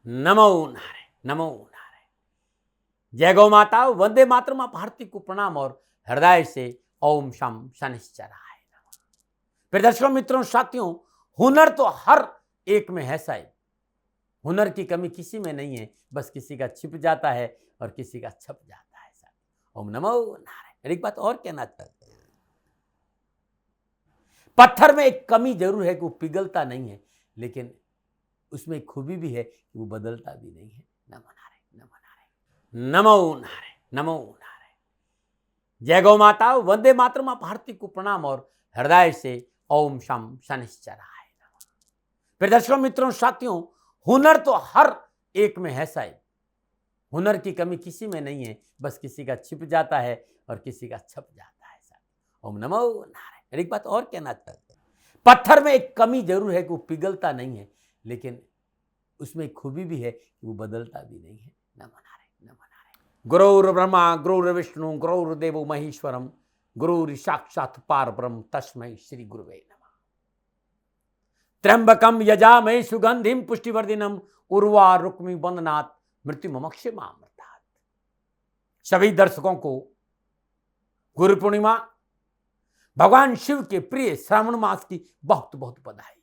नमो नारायण, नमो नारायण। जय गौ माता, वंदे मातरम। आप भारती को प्रणाम और हृदय से ओम शम शनिश्चराय नमः। फिर दर्शकों, मित्रों, साथियों, हुनर तो हर एक में है साहिब। हुनर की कमी किसी में नहीं है, बस किसी का छिप जाता है और किसी का छप जाता है साहब। ओम नमो नारायण। एक बात और कहना चाहते हैं, पत्थर में एक कमी जरूर है कि वो पिघलता नहीं है, लेकिन उसमें एक खूबी भी है कि वो बदलता भी नहीं है। नमो नारायण, नमो नारायण, नमो नारायण, नमो नारायण। जय गौ माता, वंदे मातरम। आप भारती को प्रणाम और हृदय से ओम शम शनिश्चराय नमः। फिर दर्शकों, मित्रों, साथियों, हुनर तो हर एक में है साहिब। हुनर की कमी किसी में नहीं है, बस किसी का छिप जाता है और किसी का छप जाता है साहब। ओम नमो नारायण। एक बात और कहना चाहते हैं, पत्थर में एक कमी जरूर है कि वो पिघलता नहीं है, लेकिन उसमें एक खूबी भी है कि वो बदलता भी नहीं है। नमो नारायण, नमो नारायण। गुरुर्ब्रह्मा गुरुर्विष्णु गुरुर्देवो महेश्वरम, गुरुर् साक्षात् परब्रह्म तस्मै श्री गुरुवे नमः। त्र्यंबकम यजामहे सुगंधिम पुष्टिवर्धिनम, उर्वारुक्मि वंदनात् मृत्युमक्षमामृतात्। सभी दर्शकों को गुरु पूर्णिमा, भगवान शिव के प्रिय श्रावण मास की बहुत बहुत बधाई।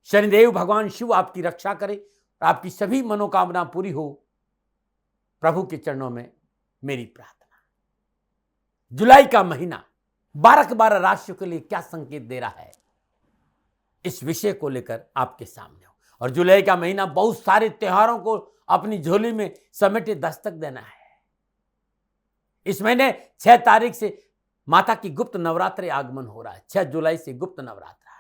शनिदेव भगवान शिव आपकी रक्षा करे, आपकी सभी मनोकामना पूरी हो, प्रभु के चरणों में मेरी प्रार्थना। जुलाई का महीना 12 राशियों के लिए क्या संकेत दे रहा है, इस विषय को लेकर आपके सामने हो। और जुलाई का महीना बहुत सारे त्योहारों को अपनी झोली में समेटे दस्तक देना है। इस महीने 6 तारीख से माता की गुप्त नवरात्रि आगमन हो रहा है। 6 जुलाई से गुप्त नवरात्रा है।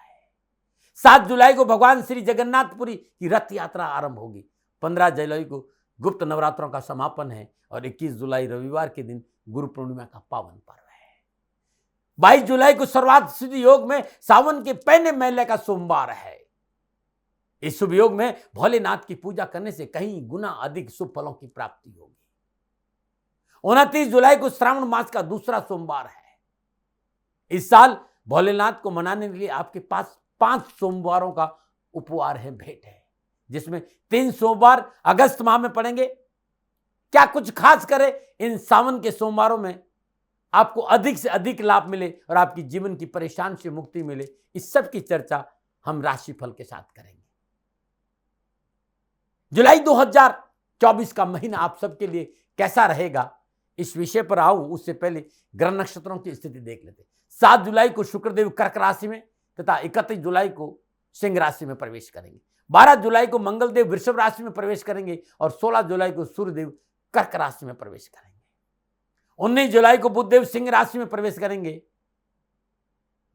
7 जुलाई को भगवान श्री जगन्नाथपुरी की रथ यात्रा आरंभ होगी। 15 जुलाई को गुप्त नवरात्रों का समापन है और 21 जुलाई रविवार के दिन गुरु पूर्णिमा का पावन पर्व है। 22 जुलाई को सर्वार्थ सिद्धि योग में सावन के पहले महीने का सोमवार है। इस शुभ योग में भोलेनाथ की पूजा करने से कहीं गुना अधिक शुभ फलों की प्राप्ति होगी। 29 जुलाई को श्रावण मास का दूसरा सोमवार है। इस साल भोलेनाथ को मनाने के लिए आपके पास 5 सोमवारों का उपहार है, भेंट है, जिसमें 3 सोमवार अगस्त माह में पड़ेंगे। क्या कुछ खास करें इन सावन के सोमवारों में आपको अधिक से अधिक लाभ मिले और आपकी जीवन की परेशानी से मुक्ति मिले, इस सब की चर्चा हम राशिफल के साथ करेंगे। जुलाई 2024 का महीना आप सबके लिए कैसा रहेगा, इस विषय पर आऊं उससे पहले ग्रह नक्षत्रों की स्थिति देख लेते हैं। 7 जुलाई को शुक्रदेव कर्क राशि में तथा 31 जुलाई को सिंह राशि में प्रवेश करेंगे। 12 जुलाई को मंगलदेव वृषभ राशि में प्रवेश करेंगे और 16 जुलाई को सूर्यदेव कर्क राशि में प्रवेश करेंगे। 19 जुलाई को बुधदेव सिंह राशि में प्रवेश करेंगे।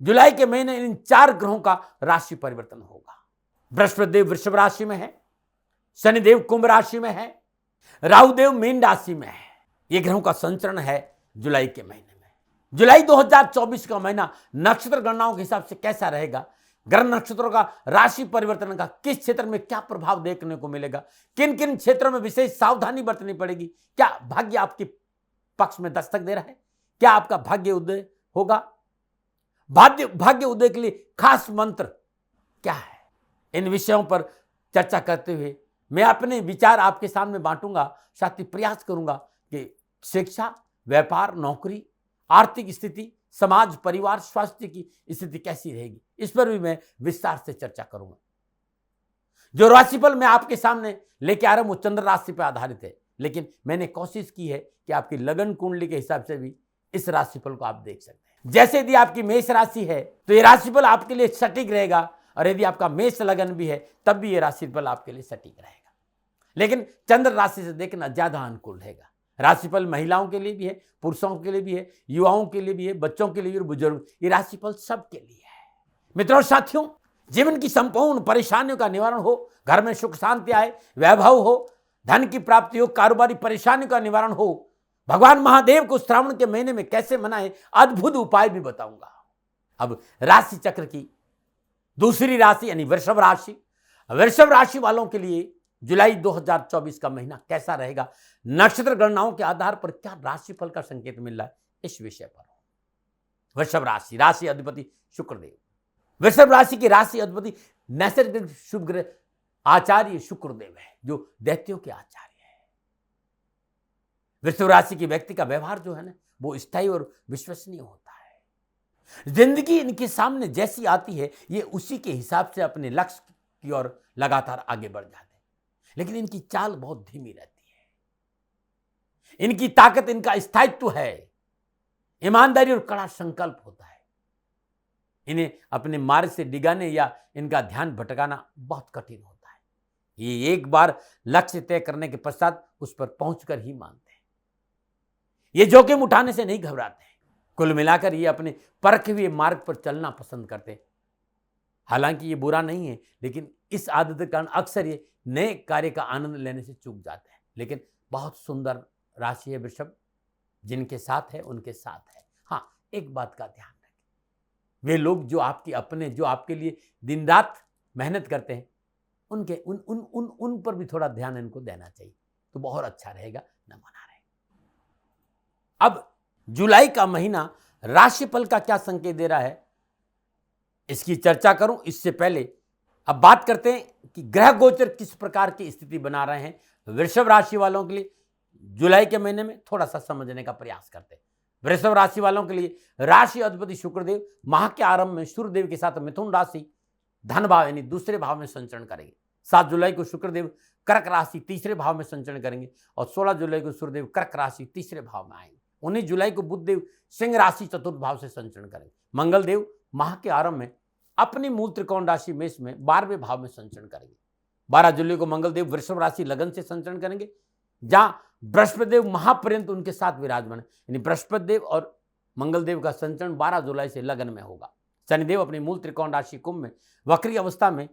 जुलाई के महीने इन 4 ग्रहों का राशि परिवर्तन होगा। बृहस्पति देव वृषभ राशि में है, शनिदेव कुंभ राशि में है, राहुदेव मीन राशि में है। ये ग्रहों का संचरण है जुलाई के महीने में। जुलाई 2024 का महीना नक्षत्र गणनाओं के हिसाब से कैसा रहेगा, ग्रह नक्षत्रों का राशि परिवर्तन का किस क्षेत्र में क्या प्रभाव देखने को मिलेगा, किन किन क्षेत्रों में विशेष सावधानी बरतनी पड़ेगी, क्या भाग्य आपके पक्ष में दस्तक दे रहा है, क्या आपका भाग्य उदय होगा, भाग्य उदय के लिए खास मंत्र क्या है, इन विषयों पर चर्चा करते हुए मैं अपने विचार आपके सामने बांटूंगा। साथ ही प्रयास करूंगा कि शिक्षा, व्यापार, नौकरी, आर्थिक स्थिति, समाज, परिवार, स्वास्थ्य की स्थिति कैसी रहेगी, इस पर भी मैं विस्तार से चर्चा करूंगा। जो राशिफल मैं आपके सामने लेके आ रहा हूं वो चंद्र राशि पर आधारित है, लेकिन मैंने कोशिश की है कि आपकी लगन कुंडली के हिसाब से भी इस राशिफल को आप देख सकते हैं। जैसे यदि आपकी मेष राशि है तो ये राशिफल आपके लिए सटीक रहेगा, और यदि आपका मेष लगन भी है तब भी ये राशिफल आपके लिए सटीक रहेगा। लेकिन चंद्र राशि से देखना ज्यादा अनुकूल रहेगा। राशिफल महिलाओं के लिए भी है, पुरुषों के लिए भी है, युवाओं के लिए भी है, बच्चों के लिए भी, बुजुर्ग, ये राशिफल सबके लिए है। मित्रों, साथियों, जीवन की संपूर्ण परेशानियों का निवारण हो, घर में सुख शांति आए, वैभव हो, धन की प्राप्ति हो, कारोबारी परेशानियों का निवारण हो, भगवान महादेव को श्रावण के महीने में कैसे मनाएं, अद्भुत उपाय भी बताऊंगा। अब राशि चक्र की दूसरी राशि यानी वृषभ राशि, वृषभ राशि वालों के लिए जुलाई 2024 का महीना कैसा रहेगा, नक्षत्र गणनाओं के आधार पर क्या राशिफल का संकेत मिल रहा है, इस विषय पर। वृषभ राशि, राशि अधिपति शुक्रदेव। वृषभ राशि की राशि अधिपति नैसर्गिक शुभ ग्रह आचार्य शुक्रदेव है, जो दैत्यों के आचार्य है। वृषभ राशि के व्यक्ति का व्यवहार जो है ना, वो स्थायी और विश्वसनीय होता है। जिंदगी इनके सामने जैसी आती है, ये उसी के हिसाब से अपने लक्ष्य की ओर लगातार आगे बढ़ जाते हैं। लेकिन इनकी चाल बहुत धीमी रहती है। इनकी ताकत, इनका स्थायित्व है, ईमानदारी और कड़ा संकल्प होता है। इन्हें अपने मार्ग से डिगाने या इनका ध्यान भटकाना बहुत कठिन होता है। ये एक बार लक्ष्य तय करने के पश्चात उस पर पहुंचकर ही मानते हैं। ये जोखिम उठाने से नहीं घबराते हैं। कुल मिलाकर ये अपने परखे हुए मार्ग पर चलना पसंद करते हैं। हालांकि ये बुरा नहीं है, लेकिन इस आदत के कारण अक्सर ये नए कार्य का आनंद लेने से चूक जाते हैं। लेकिन बहुत सुंदर राशि है वृषभ, जिनके साथ है उनके साथ है। हाँ, एक बात का ध्यान रखें, वे लोग जो आपके अपने, जो आपके लिए दिन रात मेहनत करते हैं, उनके उन उन उन उन पर भी थोड़ा ध्यान इनको देना चाहिए, तो बहुत अच्छा रहेगा, न मना रहे। अब जुलाई का महीना राशिफल का क्या संकेत दे रहा है, इसकी चर्चा करूं इससे पहले अब बात करते हैं कि ग्रह गोचर किस प्रकार की स्थिति बना रहे हैं वृषभ राशि वालों के लिए जुलाई के महीने में। थोड़ा सा समझने का प्रयास करते हैं। वृषभ राशि वालों के लिए राशि अधिपति शुक्रदेव माह के आरंभ में सूर्यदेव के साथ मिथुन राशि धन भाव यानी दूसरे भाव में संचरण करेंगे। 7 जुलाई को शुक्रदेव कर्क राशि तीसरे भाव में संचरण करेंगे और 16 जुलाई को सूर्यदेव कर्क राशि तीसरे भाव में आएंगे। 19 जुलाई को बुधदेव सिंह राशि चतुर्थ भाव से संचरण करेंगे। मंगल देव माह के आरंभ में अपनी मूल त्रिकोण राशि मेष में 12वें भाव में संचरण करेंगे। 12 जुलाई को मंगल देव वृषभ राशि लगन से संचरण करेंगे, जहां बृहस्पति देव महापर्यंत उनके साथ विराजमान, यानी बृहस्पति देव और मंगल देव का संचरण 12 जुलाई से लगन में होगा। शनिदेव अपनी मूल त्रिकोण राशि कुंभ में वक्री अवस्था में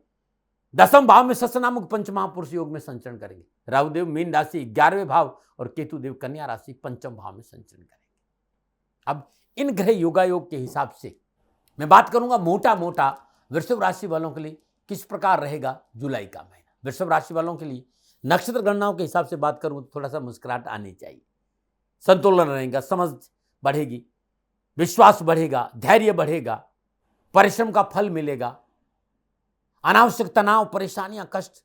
10वें भाव में शश नामक पंचमहापुरुष योग में संचरण करेंगे। राहुदेव मीन राशि 11वें भाव और केतु देव कन्या राशि 5वें भाव में संचरण करेंगे। अब इन ग्रह योगायोग के हिसाब से मैं बात करूंगा मोटा मोटा वृषभ राशि वालों के लिए किस प्रकार रहेगा जुलाई का महीना। वृषभ राशि वालों के लिए नक्षत्र गणनाओं के हिसाब से बात करूं तो थोड़ा सा मुस्कुराहट आनी चाहिए, संतुलन रहेगा, समझ बढ़ेगी, विश्वास बढ़ेगा, धैर्य बढ़ेगा, परिश्रम का फल मिलेगा, अनावश्यक तनाव, परेशानियां, कष्ट,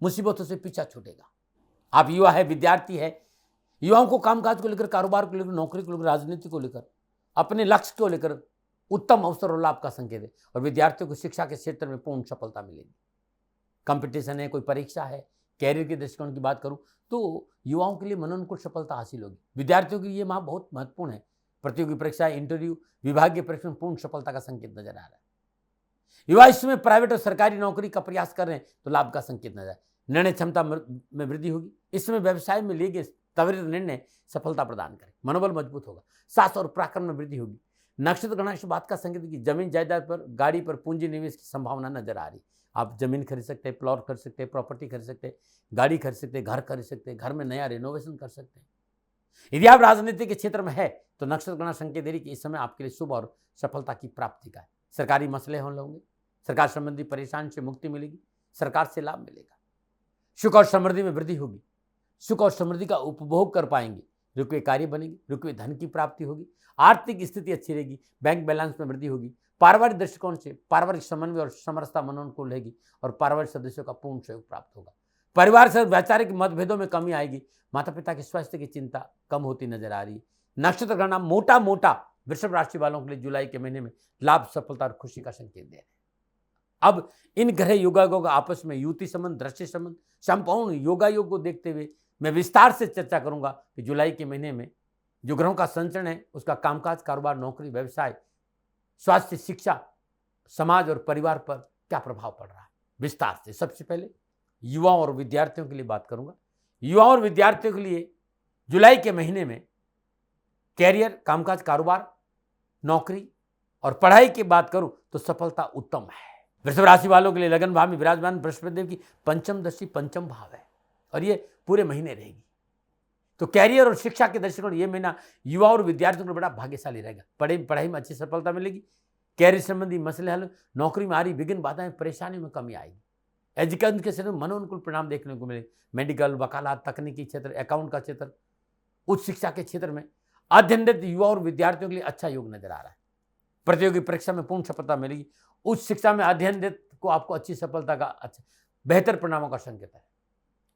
मुसीबतों से पीछा छूटेगा। आप युवा है, विद्यार्थी है, युवाओं को कामकाज को लेकर, कारोबार को लेकर, नौकरी को लेकर, राजनीति को लेकर, अपने लक्ष्य को लेकर उत्तम अवसर और लाभ का संकेत है। और विद्यार्थियों को शिक्षा के क्षेत्र में पूर्ण सफलता मिलेगी। कंपटीशन है, कोई परीक्षा है, कैरियर के दृष्टिकोण की बात करूं तो युवाओं के लिए मनोनुकूल सफलता हासिल होगी। विद्यार्थियों के लिए माह बहुत महत्वपूर्ण है। प्रतियोगी परीक्षा, इंटरव्यू, विभागीय परीक्षा में पूर्ण सफलता का संकेत नजर आ रहा है। युवा इस समय प्राइवेट और सरकारी नौकरी का प्रयास कर रहे हैं तो लाभ का संकेत नजर आ रहा है। निर्णय क्षमता में वृद्धि होगी। इस समय व्यवसाय में लिए गए त्वरित निर्णय सफलता प्रदान करें, मनोबल मजबूत होगा, साहस और पराक्रम में वृद्धि होगी। नक्षत्र गणना इस बात का संकेत कि जमीन जायदाद पर, गाड़ी पर पूंजी निवेश की संभावना नजर आ रही। आप जमीन खरीद सकते हैं, प्लॉट खरीद सकते हैं, प्रॉपर्टी खरीद सकते हैं, गाड़ी खरीद सकते हैं, घर खरीद सकते हैं, घर में नया रिनोवेशन कर सकते हैं। यदि आप राजनीति के क्षेत्र में है तो नक्षत्र गणना संकेत दे रही कि इस समय आपके लिए शुभ और सफलता की प्राप्ति का है। सरकारी मसले होंगे, सरकार संबंधी परेशानी से मुक्ति मिलेगी, सरकार से लाभ मिलेगा, सुख और समृद्धि में वृद्धि होगी, सुख और समृद्धि का उपभोग कर पाएंगे, रुके कार्य बनेंगे, रुके धन की प्राप्ति होगी, आर्थिक स्थिति अच्छी रहेगी, बैंक बैलेंस में वृद्धि होगी। पारिवारिक दृष्टिकोण से पारिवारिक समन्वय और समरसता मनोनुकूल रहेगी और पारिवारिक सदस्यों का पूर्ण सहयोग प्राप्त होगा। परिवार से वैचारिक मतभेदों में कमी आएगी। माता पिता के स्वास्थ्य की चिंता कम होती नजर आ रही है। नक्षत्र गणना मोटा मोटा वृषभ राशि वालों के लिए जुलाई के महीने में लाभ, सफलता और खुशी का संकेत दे रहे हैं। अब इन ग्रह योगायोग आपस में युति संबंध, दृष्टि संबंध, संपूर्ण योगायोग को देखते हुए मैं विस्तार से चर्चा करूंगा कि जुलाई के महीने में जो ग्रहों का संचरण है उसका कामकाज, कारोबार, नौकरी, व्यवसाय, स्वास्थ्य, शिक्षा, समाज और परिवार पर क्या प्रभाव पड़ रहा है विस्तार से। सबसे पहले युवाओं और विद्यार्थियों के लिए बात करूंगा। युवाओं और विद्यार्थियों के लिए जुलाई के महीने में कैरियर, कामकाज, कारोबार, नौकरी और पढ़ाई की बात करूं तो सफलता उत्तम है। वृषभ राशि वालों के लिए लगन भाव में विराजमान बृहस्पति देव की पंचम दृष्टि पंचम भाव है और ये पूरे महीने रहेगी। तो कैरियर और शिक्षा के दृष्टिकोण ये महीना युवा और विद्यार्थियों को बड़ा भाग्यशाली रहेगा। पढ़ाई में अच्छी सफलता मिलेगी, कैरियर संबंधी मसले हल, नौकरी में आ रही विघ्न बाधाएं, परेशानियों में कमी आएगी। एजुकेशन के क्षेत्र में मनोनुकूल परिणाम देखने को मिले। मेडिकल, वकालत, तकनीकी क्षेत्र, अकाउंट का क्षेत्र, उच्च शिक्षा के क्षेत्र में अध्ययनरत युवा और विद्यार्थियों के लिए अच्छा योग नजर आ रहा है। प्रतियोगी परीक्षा में पूर्ण सफलता मिलेगी। उच्च शिक्षा में अध्ययनरत को आपको अच्छी सफलता का अच्छा बेहतर परिणामों का संकेत है।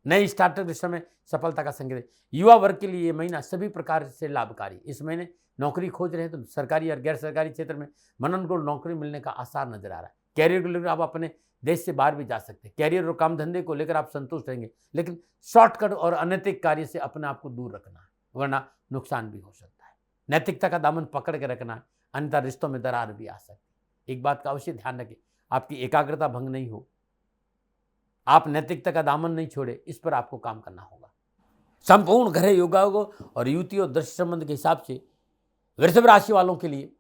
नई स्टार्टअप के समय सफलता का संकेत है। युवा वर्ग के लिए ये महीना सभी प्रकार से लाभकारी। इस महीने नौकरी खोज रहे हैं तो सरकारी और गैर सरकारी क्षेत्र में मनोनुकूल नौकरी मिलने का आसार नजर आ रहा है। कैरियर को लेकर आप अपने देश से बाहर भी जा सकते हैं। कैरियर और काम धंधे को लेकर आप संतुष्ट रहेंगे, लेकिन शॉर्टकट और अनैतिक कार्य से अपने आप को दूर रखना है, वरना नुकसान भी हो सकता है। नैतिकता का दामन पकड़ के रखना है, अन्यथा रिश्तों में दरार भी आ सकती है। एक बात का अवश्य ध्यान रखें, आपकी एकाग्रता भंग नहीं हो, आप नैतिकता का दामन नहीं छोड़े, इस पर आपको काम करना होगा। संपूर्ण ग्रह योगाओं और युतियों दृष्टि संबंध के हिसाब से वृषभ राशि वालों के लिए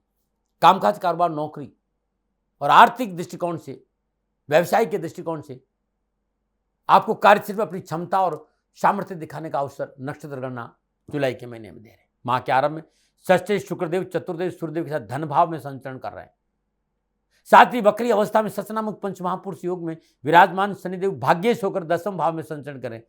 कामकाज, कारोबार, नौकरी और आर्थिक दृष्टिकोण से, व्यवसाय के दृष्टिकोण से आपको कार्यक्षेत्र में अपनी क्षमता और सामर्थ्य दिखाने का अवसर नक्षत्र गणना जुलाई के महीने में दे रहे हैं। माह के आरंभ में षष्ठी शुक्रदेव, चतुर्देव, सूर्यदेव के साथ धन भाव में संचरण कर रहे हैं। साथ ही वक्री अवस्था में सचनामक पंचमहापुरुष योग में विराजमान शनिदेव भाग्येश होकर दसम भाव में संचरण करें।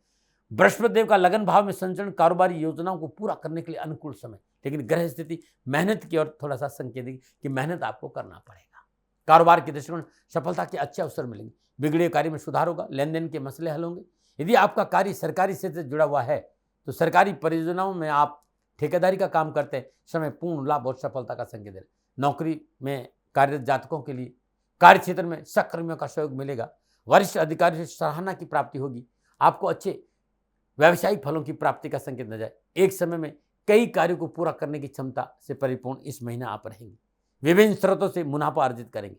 बृहस्पति देव का लगन भाव में संचरण कारोबारी योजनाओं को पूरा करने के लिए अनुकूल समय, लेकिन ग्रह स्थिति मेहनत की ओर थोड़ा सा संकेत देगी कि मेहनत आपको करना पड़ेगा। कारोबार के दृष्टिकोण सफलता के अच्छे अवसर मिलेंगे। बिगड़े कार्य में सुधार होगा, लेन देन के मसले हल होंगे। यदि आपका कार्य सरकारी क्षेत्र से जुड़ा हुआ है तो सरकारी परियोजनाओं में आप ठेकेदारी का काम करते हैं, समय पूर्ण लाभ और सफलता का संकेत है। नौकरी में कार्यरत जातकों के लिए कार्य क्षेत्र में सहकर्मियों का सहयोग मिलेगा। वरिष्ठ अधिकारियों से सराहना की प्राप्ति होगी। आपको अच्छे व्यावसायिक फलों की प्राप्ति का संकेत नजर। एक समय में कई कार्यों को पूरा करने की क्षमता से परिपूर्ण इस महीना आप रहेंगे। विभिन्न स्रोतों से मुनाफा अर्जित करेंगे।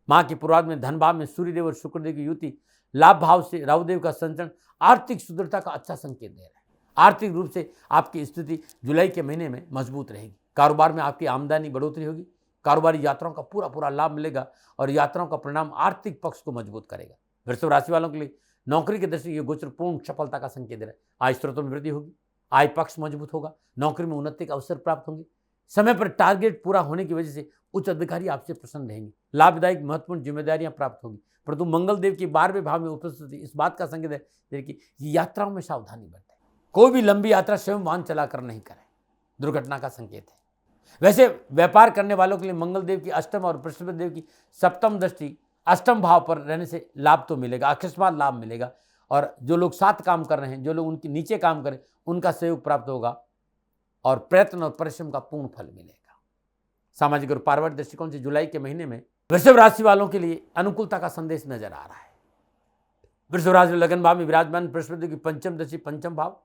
माह के पूर्वार्ध में धन भाव में सूर्यदेव और शुक्रदेव की युति, लाभ भाव से राहुदेव का संचरण आर्थिक सुदृढ़ता का अच्छा संकेत दे रहा है। आर्थिक रूप से आपकी स्थिति जुलाई के महीने में मजबूत रहेगी। कारोबार में आपकी आमदनी बढ़ोतरी होगी। कारोबारी यात्राओं का पूरा लाभ मिलेगा और यात्राओं का परिणाम आर्थिक पक्ष को मजबूत करेगा। वृषभ राशि वालों के लिए नौकरी के दृष्टि ये गोचर पूर्ण सफलता का संकेत दे रहा है। आय स्रोतों में वृद्धि होगी, आय पक्ष मजबूत होगा, नौकरी में उन्नति का अवसर प्राप्त होंगे। समय पर टारगेट पूरा होने की वजह से उच्च अधिकारी आपसे प्रसन्न रहेंगे। लाभदायक महत्वपूर्ण जिम्मेदारियां प्राप्त होगी, परंतु मंगल देव की 12वें भाव में उपस्थिति इस बात का संकेत है कि यात्राओं में सावधानी बरतें। कोई भी लंबी यात्रा स्वयं वाहन चलाकर नहीं करें, दुर्घटना का संकेत है। वैसे व्यापार करने वालों के लिए मंगल देव की अष्टम और बृहस्पति देव की सप्तम दृष्टि अष्टम भाव पर रहने से लाभ तो मिलेगा, अकस्मात लाभ मिलेगा। और जो लोग साथ काम कर रहे हैं, जो लोग उनके नीचे काम करें, उनका सहयोग प्राप्त होगा और प्रयत्न और परिश्रम का पूर्ण फल मिलेगा। सामाजिक और पारिवारिक दृष्टिकोण से जुलाई के महीने में वृषभ राशि वालों के लिए अनुकूलता का संदेश नजर आ रहा है। वृषभ राशि लगन भाव में विराजमान बृहस्पति की पंचम दृष्टि पंचम भाव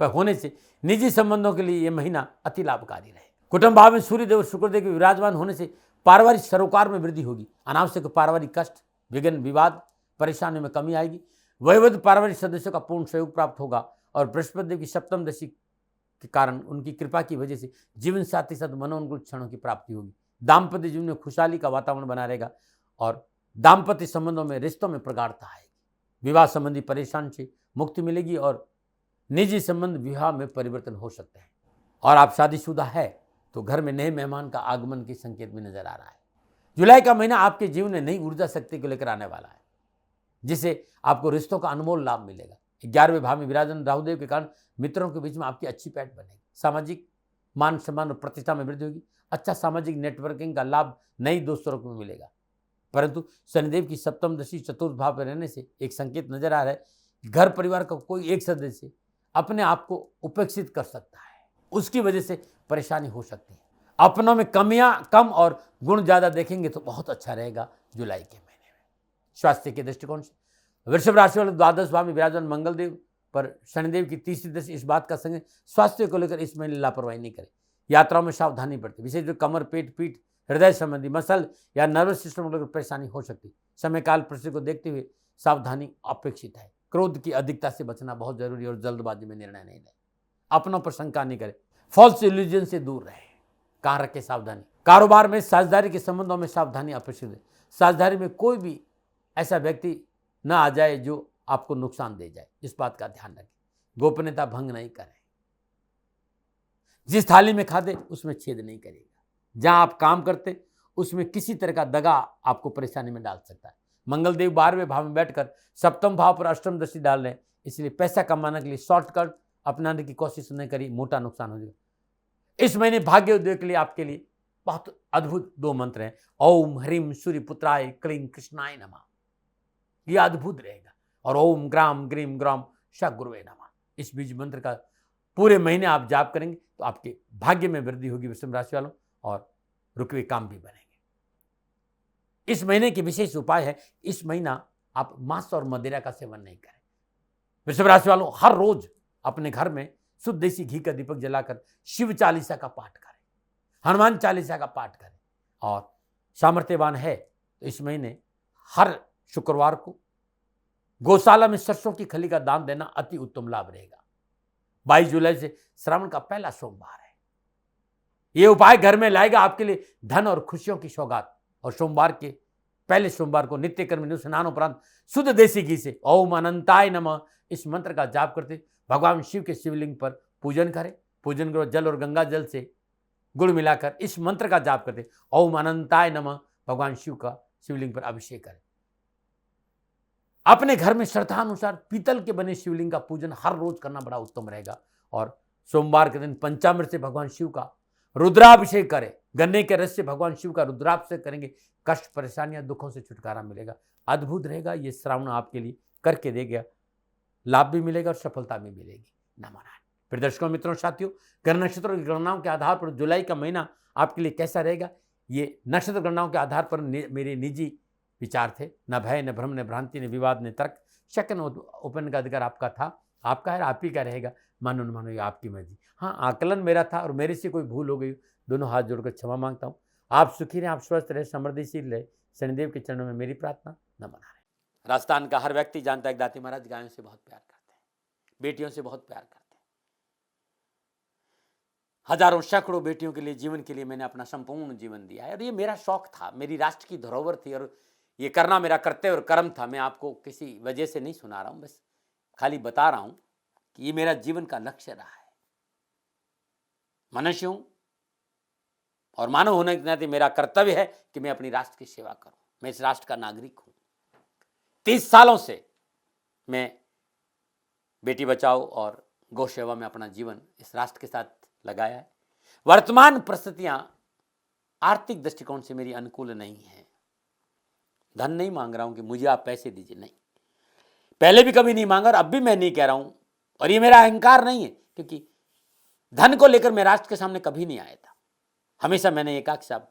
पर होने से निजी संबंधों के लिए यह महीना अति लाभकारी रहे। कुटुंब भाव में सूर्यदेव और शुक्रदेव के विराजमान होने से पारिवारिक सरोकार में वृद्धि होगी। अनावश्यक पारिवारिक कष्ट, विघ्न, विवाद, परेशानियों में कमी आएगी। वयोवृद्ध पारिवारिक सदस्यों का पूर्ण सहयोग प्राप्त होगा और बृहस्पति देव की सप्तम दशा के कारण उनकी कृपा की वजह से जीवन साथी साथ मनोनुकूल क्षणों की प्राप्ति होगी। दाम्पत्य जीवन में खुशहाली का वातावरण बना रहेगा और दाम्पत्य संबंधों में, रिश्तों में प्रगाढ़ता आएगी। विवाह संबंधी परेशानी से मुक्ति मिलेगी और निजी संबंध विवाह में परिवर्तन हो सकते हैं। और आप शादीशुदा है तो घर में नए मेहमान का आगमन के संकेत भी नजर आ रहा है। जुलाई का महीना आपके जीवन में नई ऊर्जा शक्ति को लेकर आने वाला है, जिससे आपको रिश्तों का अनमोल लाभ मिलेगा। 11वें भाव में विराजमान राहुदेव के कारण मित्रों के बीच में आपकी अच्छी पैठ बनेगी। सामाजिक मान सम्मान और प्रतिष्ठा में वृद्धि होगी। अच्छा सामाजिक नेटवर्किंग का लाभ नई दोस्तों को मिलेगा। परंतु शनिदेव की सप्तम दशा चतुर्थ भाव पर रहने से एक संकेत नजर आ रहा है, घर परिवार का कोई एक सदस्य अपने आप को उपेक्षित कर सकता है, उसकी वजह से परेशानी हो सकती है। अपनों में कमियां कम और गुण ज्यादा देखेंगे तो बहुत अच्छा रहेगा जुलाई के महीने में। स्वास्थ्य के दृष्टिकोण से वृषभ राशि वाले द्वादश भाव में विराजमान मंगल देव पर शनिदेव की तीसरी दृष्टि इस बात का संकेत, स्वास्थ्य को लेकर इस महीने लापरवाही नहीं करें। यात्राओं में सावधानी बरतें, विशेष जो कमर, पेट, पीठ, हृदय संबंधी मसल या नर्वस सिस्टम को लेकर परेशानी हो सकती है। समय काल परिस्थिति को देखते हुए सावधानी अपेक्षित है। क्रोध की अधिकता से बचना बहुत जरूरी है और जल्दबाजी में निर्णय नहीं लें। अपनों पर शंका नहीं करें, फॉल्स इल्यूजन से दूर रहें। कहाँ रखें सावधानी। कारोबार में साझेदारी के संबंधों में सावधानी अपेक्षित है। साझेदारी में कोई भी ऐसा व्यक्ति न आ जाए जो आपको नुकसान दे जाए, इस बात का ध्यान रखें। गोपनीयता भंग नहीं करें। जिस थाली में खाते उसमें छेद नहीं करेगा। जहां आप काम करते उसमें किसी तरह का दगा आपको परेशानी में डाल सकता है। मंगल देव 12वें भाव में बैठकर सप्तम भाव पर अष्टम दृष्टि डाल रहे हैं, इसलिए पैसा कमाने के लिए शॉर्टकट अपनाने की कोशिश नहीं करी, मोटा नुकसान हो जाएगा। इस महीने भाग्य उदय के लिए आपके लिए बहुत अद्भुत 2 मंत्र हैं। ओम ह्रीम सूर्य पुत्राय क्लीं कृष्णाय नमः। यह अद्भुत रहेगा और ओम ग्राम ग्रीम ग्राम श गुरुवे नमः, इस बीज मंत्र का पूरे महीने आप जाप करेंगे तो आपके भाग्य में वृद्धि होगी वृषभ राशि वालों, और रुके हुए काम भी बनेंगे। इस महीने की विशेष उपाय है, इस महीना आप मांस और मदिरा का सेवन नहीं करें। वृषभ राशि वालों, हर रोज अपने घर में शुद्ध देसी घी का दीपक जलाकर शिव चालीसा का पाठ करें, हनुमान चालीसा का पाठ करें, और सामर्थ्यवान है तो इस महीने हर शुक्रवार को गौशाला में सरसों की खली का दान देना अति उत्तम लाभ रहेगा। 22 जुलाई से श्रावण का पहला सोमवार है। यह उपाय घर में लाएगा आपके लिए धन और खुशियों की सौगात। और सोमवार के पहले सोमवार को नित्य कर्म स्नान उपरांत शुद्ध देसी घी से ओम अनंताय नमः इस मंत्र का जाप करते भगवान शिव के शिवलिंग पर पूजन करें। पूजन करो, जल और गंगा जल से गुड़ मिलाकर इस मंत्र का जाप करते ओम अनंताय नमः भगवान शिव का शिवलिंग पर अभिषेक करें। अपने घर में श्रद्धानुसार पीतल के बने शिवलिंग का पूजन हर रोज करना बड़ा उत्तम रहेगा। और सोमवार के दिन पंचामृत से भगवान शिव का रुद्राभिषेक करें। गन्ने के रस से भगवान शिव का रुद्राभिषेक करेंगे, कष्ट परेशानियां दुखों से छुटकारा मिलेगा। अद्भुत रहेगा ये श्रावण आपके लिए करके देगा, लाभ भी मिलेगा और सफलता भी मिलेगी। नमो नारायण। फिर दर्शकों मित्रों साथियों, ग्रह नक्षत्रों की गणनाओं के आधार पर जुलाई का महीना आपके लिए कैसा रहेगा, ये नक्षत्र गणनाओं के आधार पर मेरे निजी विचार थे। न भय, न भ्रम, न भ्रांति, न विवाद, न तर्क। शक ओपन का अधिकार आपका था, आपका है, आप ही का रहेगा। मानो न मानो ये आपकी मर्जी। हाँ, आकलन मेरा था और मेरे से कोई भूल हो गई, दोनों हाथ जोड़कर क्षमा मांगता हूँ। आप सुखी रहें, आप स्वस्थ रहे, समृद्धिशील रहे, शनिदेव के चरणों में मेरी प्रार्थना। नमन नारायण। राजस्थान का हर व्यक्ति जानता है कि दाती महाराज गायों से बहुत प्यार करते हैं, बेटियों से बहुत प्यार करते हैं। हजारों सैकड़ों बेटियों के लिए, जीवन के लिए मैंने अपना संपूर्ण जीवन दिया है और ये मेरा शौक था, मेरी राष्ट्र की धरोहर थी और ये करना मेरा कर्तव्य और कर्म था। मैं आपको किसी वजह से नहीं सुना रहा हूं, बस खाली बता रहा हूं कि ये मेरा जीवन का लक्ष्य रहा है। मनुष्य हूं और मानव होने के नाते मेरा कर्तव्य है कि मैं अपनी राष्ट्र की सेवा करूं। मैं इस राष्ट्र का नागरिक हूं। 30 सालों से मैं बेटी बचाओ और गौ सेवा में अपना जीवन इस राष्ट्र के साथ लगाया है। वर्तमान परिस्थितियां आर्थिक दृष्टिकोण से मेरी अनुकूल नहीं है। धन नहीं मांग रहा हूं कि मुझे आप पैसे दीजिए, नहीं, पहले भी कभी नहीं मांगा और अब भी मैं नहीं कह रहा हूं। और ये मेरा अहंकार नहीं है, क्योंकि धन को लेकर मैं राष्ट्र के सामने कभी नहीं आया था। हमेशा मैंने ये कहा कि साहब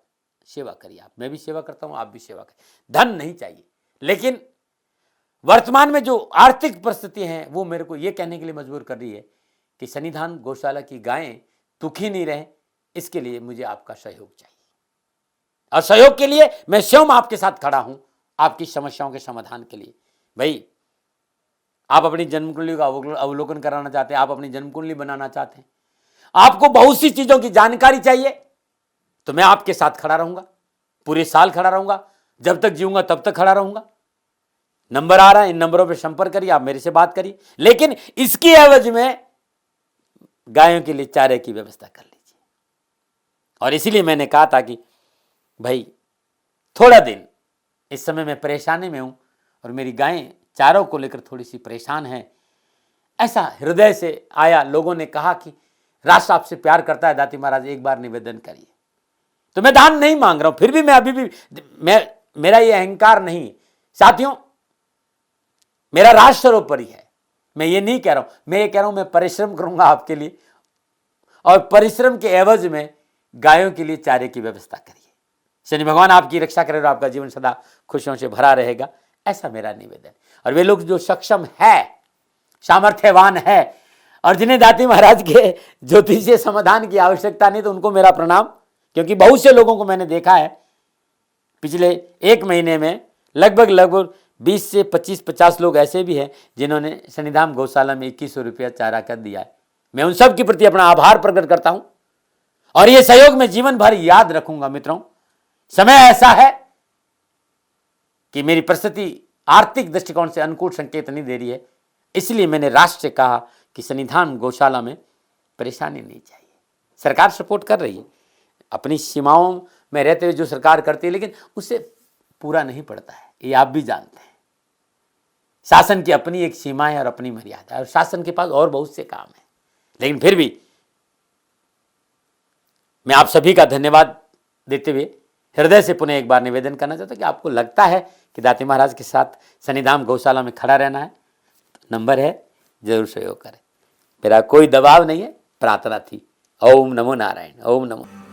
सेवा करिए, आप, मैं भी सेवा करता हूं, आप भी सेवा करिए। धन नहीं चाहिए, लेकिन वर्तमान में जो आर्थिक परिस्थिति हैं वो मेरे को ये कहने के लिए मजबूर कर रही है कि सन्निधान गौशाला की गायें दुखी नहीं रहे, इसके लिए मुझे आपका सहयोग चाहिए। और सहयोग के लिए मैं स्वयं आपके साथ खड़ा हूं, आपकी समस्याओं के समाधान के लिए। भाई, आप अपनी जन्म कुंडली का अवलोकन कराना चाहते हैं, आप अपनी जन्म कुंडली बनाना चाहते हैं, आपको बहुत सी चीजों की जानकारी चाहिए, तो मैं आपके साथ खड़ा रहूंगा, पूरे साल खड़ा रहूंगा, जब तक जीऊंगा तब तक खड़ा रहूंगा। नंबर आ रहा है, इन नंबरों पर संपर्क करिए, आप मेरे से बात करिए, लेकिन इसकी एवज में गायों के लिए चारे की व्यवस्था कर लीजिए। और इसीलिए मैंने कहा था कि भाई थोड़ा दिन, इस समय मैं परेशानी में हूं और मेरी गायें चारों को लेकर थोड़ी सी परेशान हैं। ऐसा हृदय से आया, लोगों ने कहा कि राष्ट्र आपसे प्यार करता है दाती महाराज, एक बार निवेदन करिए। तो मैं दान नहीं मांग रहा हूं, फिर भी मैं अभी भी मेरा ये अहंकार नहीं है साथियों, मेरा राष्ट्र सर्वोपरि है। मैं ये नहीं कह रहा हूं, मैं ये कह रहा हूं मैं परिश्रम करूंगा आपके लिए, और परिश्रम के एवज में गायों के लिए चारे की व्यवस्था करिए। शनि भगवान आपकी रक्षा करे और आपका जीवन सदा खुशियों से भरा रहेगा, ऐसा मेरा निवेदन। और वे लोग जो सक्षम है, सामर्थ्यवान है और जिन्हें दाती महाराज के ज्योतिषीय समाधान की आवश्यकता नहीं, तो उनको मेरा प्रणाम। क्योंकि बहुत से लोगों को मैंने देखा है पिछले 1 महीने में, लगभग 20 से 25-50 लोग ऐसे भी हैं जिन्होंने शनिधाम गौशाला में 2100 रुपया चारा कर दिया है। मैं उन सब के प्रति अपना आभार प्रकट करता हूं और ये सहयोग में जीवन भर याद रखूंगा। मित्रों, समय ऐसा है कि मेरी परिस्थिति आर्थिक दृष्टिकोण से अनुकूल संकेत नहीं दे रही है, इसलिए मैंने राष्ट्र से कहा कि सन्निधान गौशाला में परेशानी नहीं चाहिए। सरकार सपोर्ट कर रही है, अपनी सीमाओं में रहते हुए जो सरकार करती है, लेकिन उससे पूरा नहीं पड़ता है, ये आप भी जानते हैं। शासन की अपनी एक सीमा है और अपनी मर्यादा है, और शासन के पास और बहुत से काम है। लेकिन फिर भी मैं आप सभी का धन्यवाद देते हुए हृदय से पुनः एक बार निवेदन करना चाहता हूं कि आपको लगता है कि दाती महाराज के साथ सन्निधाम गौशाला में खड़ा रहना है, नंबर है, जरूर सहयोग करें। मेरा कोई दबाव नहीं है, प्रार्थना थी। ओम नमो नारायण। ओम नमो।